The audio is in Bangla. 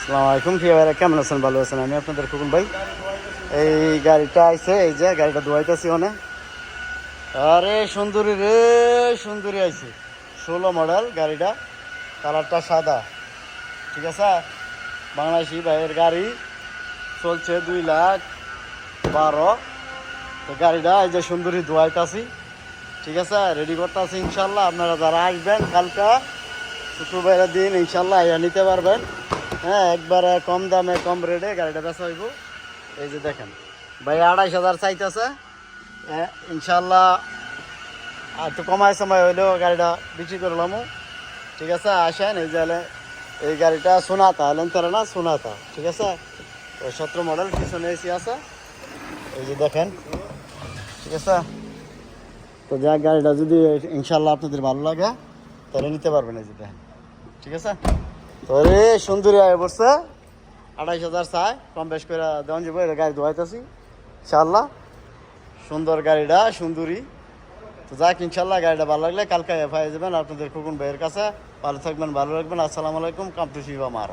আসসালামু আলাইকুম প্রিয় ভাইরা, কেমন আছেন? ভালো আছেন? আমি আপনাদের খুকুন ভাই। এই গাড়িটা আইছে, এই যে গাড়িটা ধোয়াইতেছি অনেক। আরে সুন্দরী রে, সুন্দরী আইছে। 16 মডেল গাড়িটা, কালারটা সাদা। ঠিক আছে, বাংলাদেশি ভাইয়ের গাড়ি, চলছে 2,12,000। তো গাড়িটা এই যে সুন্দরী ধোয়াইতেছি। ঠিক আছে, রেডি করতেছি ইনশাল্লাহ। আপনারা যারা আসবেন কালকা শুক্রবারের দিন ইনশাল্লাহ আইয়া নিতে পারবেন। হ্যাঁ, একবারে কম দামে কম রেটে গাড়িটা বেচা হইব। এই যে দেখেন ভাই, 28,000 চাইতেছে। ইনশাল্লাহ একটু কমায় সময় হইলেও গাড়িটা বিক্রি করলাম। ঠিক আছে, আসেন। এই যে এই গাড়িটা সোনাতা, লেন্তারা না সোনাতা। ঠিক আছে, 17 মডেল, পিছনে এসি আছে। এই যে দেখেন। ঠিক আছে, তো যা গাড়িটা যদি ইনশাল্লাহ আপনাদের ভালো লাগে তাহলে নিতে পারবেন। এই যে দেখেন। ঠিক আছে, তো রে সুন্দরী আয় পড়ছে। 28,000 চাই, কম বেশ করে দেওয়ান যাবো। এটা গাড়ি ধোয়াইতেছি ইনশাল্লাহ। সুন্দর গাড়িটা, সুন্দরী। তো যাক, ইনশাল্লাহ গাড়িটা ভালো লাগলে কালকে পাই যাবেন আপনাদের খুকুন ভাইয়ের কাছে। ভালো থাকবেন, ভালো রাখবেন। আসসালামু আলাইকুম। কাম টু শিবা মার।